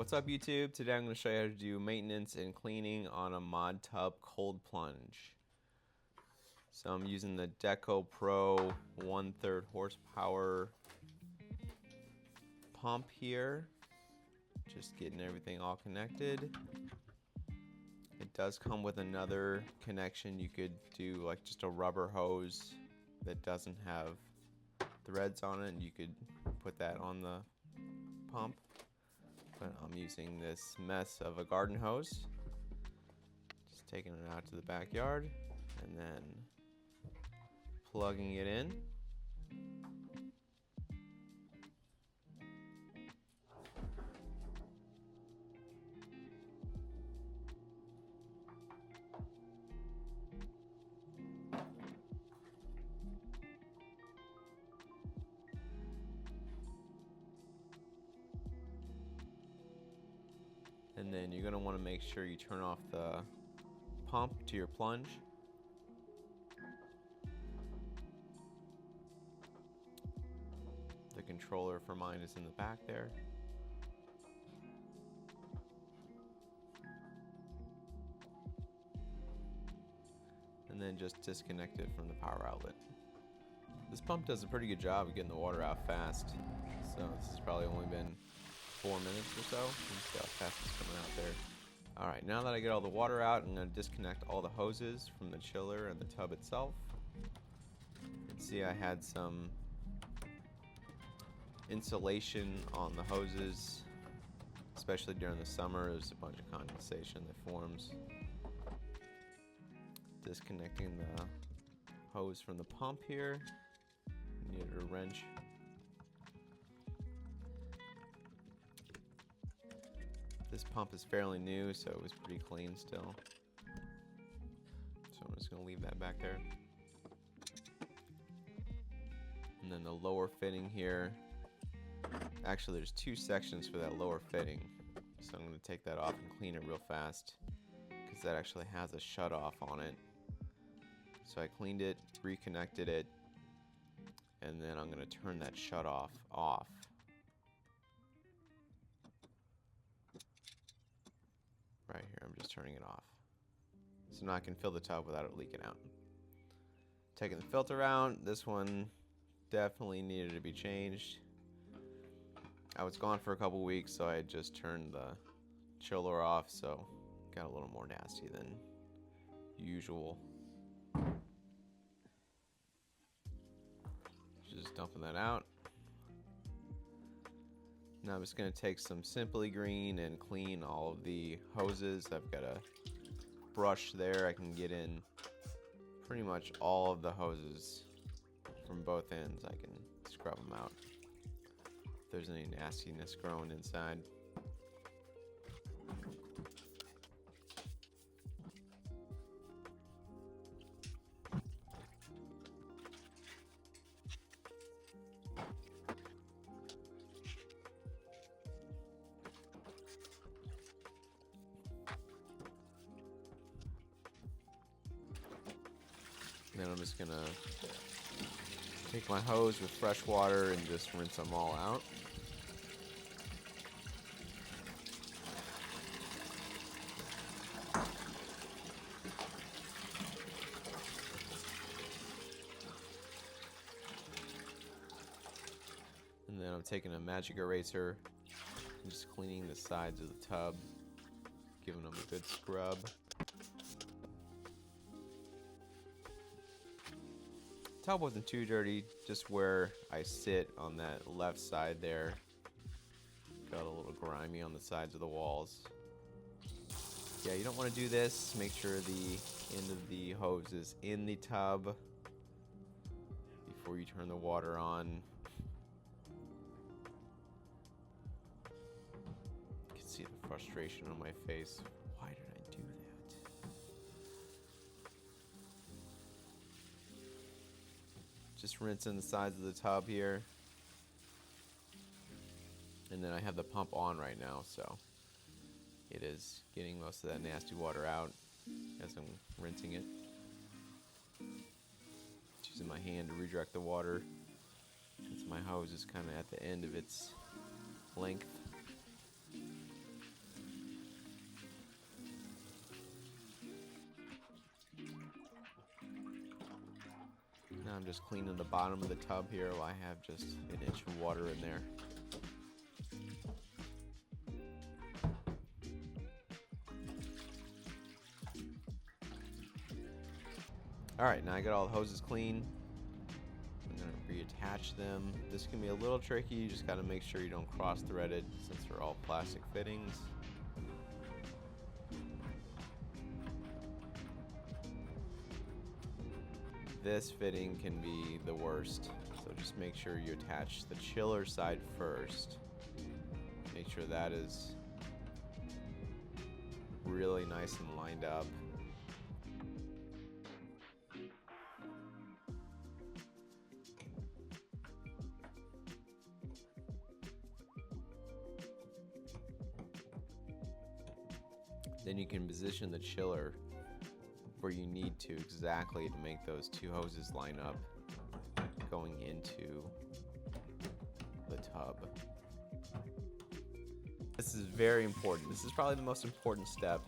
What's up YouTube? Today I'm going to show you how to do maintenance and cleaning on a modtub cold plunge. So I'm using the Deco Pro 1/3 horsepower pump here. Just getting everything all connected. It does come with another connection. You could do like just a rubber hose that doesn't have threads on it, and you could put that on the pump. But I'm using this mess of a garden hose. Just taking it out to the backyard and then plugging it in. And then you're going to want to make sure you turn off the pump to your plunge. The controller for mine is in the back there. And then just disconnect it from the power outlet. This pump does a pretty good job of getting the water out fast. So this has probably only been 4 minutes or so. You can see how fast it's coming out there. Alright, now that I get all the water out, I'm going to disconnect all the hoses from the chiller and the tub itself. You can see I had some insulation on the hoses, especially during the summer. There's a bunch of condensation that forms. Disconnecting the hose from the pump here. Needed a wrench. This pump is fairly new, so it was pretty clean still. So I'm just going to leave that back there. And then the lower fitting here. Actually, there's 2 sections for that lower fitting. So I'm going to take that off and clean it real fast, because that actually has a shut off on it. So I cleaned it, reconnected it, and then I'm going to turn that shut off. Right here, I'm just turning it off. So now I can fill the tub without it leaking out. Taking the filter out, this one definitely needed to be changed. I was gone for a couple weeks, so I had just turned the chiller off, so got a little more nasty than usual. Just dumping that out. Now I'm just going to take some Simply Green and clean all of the hoses. I've got a brush there. I can get in pretty much all of the hoses from both ends. I can scrub them out if there's any nastiness growing inside. Then I'm just gonna take my hose with fresh water and just rinse them all out. And then I'm taking a magic eraser and just cleaning the sides of the tub, giving them a good scrub. Tub wasn't too dirty, just where I sit on that left side there. Got a little grimy on the sides of the walls. Yeah, you don't want to do this. Make sure the end of the hose is in the tub before you turn the water on. You can see the frustration on my face. Why did I do that? Just rinsing the sides of the tub here. And then I have the pump on right now, so it is getting most of that nasty water out as I'm rinsing it. Just using my hand to redirect the water, since my hose is kind of at the end of its length. Now I'm just cleaning the bottom of the tub here while I have just an inch of water in there. Alright, now I got all the hoses clean. I'm going to reattach them. This can be a little tricky. You just got to make sure you don't cross-thread it since they're all plastic fittings. This fitting can be the worst, so just make sure you attach the chiller side first. Make sure that is really nice and lined up. Then you can position the chiller where you need to exactly to make those two hoses line up going into the tub. This is very important. This is probably the most important step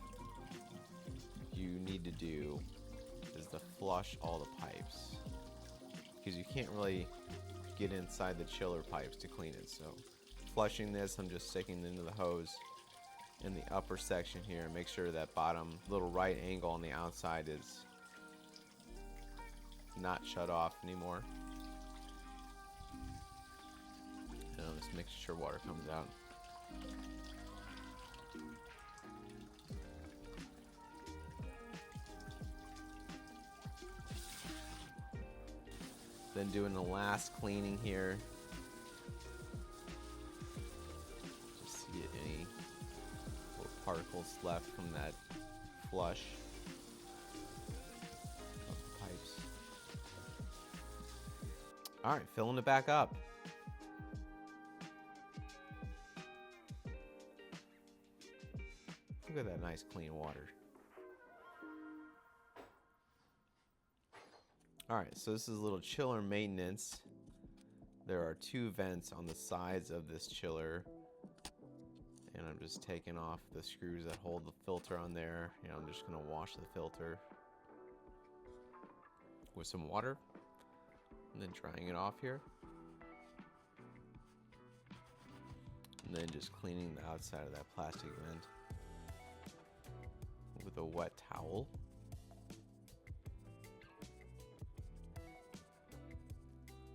you need to do, is to flush all the pipes, because you can't really get inside the chiller pipes to clean it. So flushing this, I'm just sticking into the hose in the upper section here. Make sure that bottom little right angle on the outside is not shut off anymore. And I'm just making sure water comes out. Then doing the last cleaning here. Just see any particles left from that flush of the pipes. Alright, filling it back up. Look at that nice clean water. Alright, so this is a little chiller maintenance. There are two vents on the sides of this chiller, and I'm just taking off the screws that hold the filter on there. I'm just going to wash the filter with some water and then drying it off here. And then just cleaning the outside of that plastic vent with a wet towel.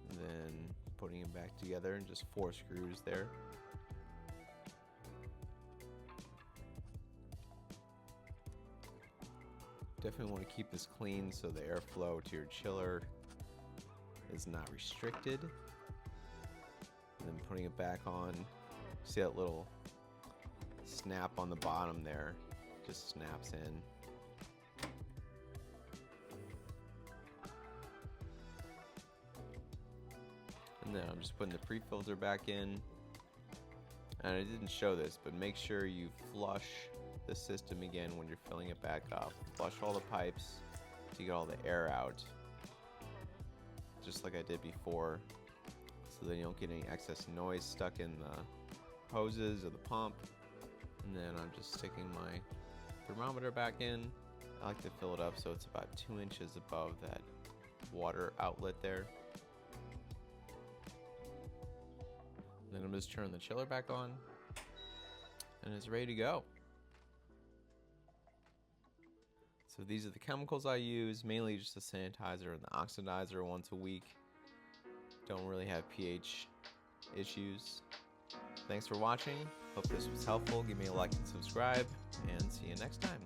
And then putting it back together, and just 4 screws there. Definitely want to keep this clean so the airflow to your chiller is not restricted. And then putting it back on, see that little snap on the bottom there, just snaps in. And then I'm just putting the pre-filter back in. And I didn't show this, but make sure you flush the system again when you're filling it back up. Flush all the pipes to get all the air out, just like I did before, so then you don't get any excess noise stuck in the hoses or the pump. And then I'm just sticking my thermometer back in. I like to fill it up so it's about 2 inches above that water outlet there. Then I'm just turning the chiller back on, and it's ready to go. So these are the chemicals I use, mainly just the sanitizer and the oxidizer once a week. Don't really have pH issues. Thanks for watching. Hope this was helpful. Give me a like and subscribe, and see you next time.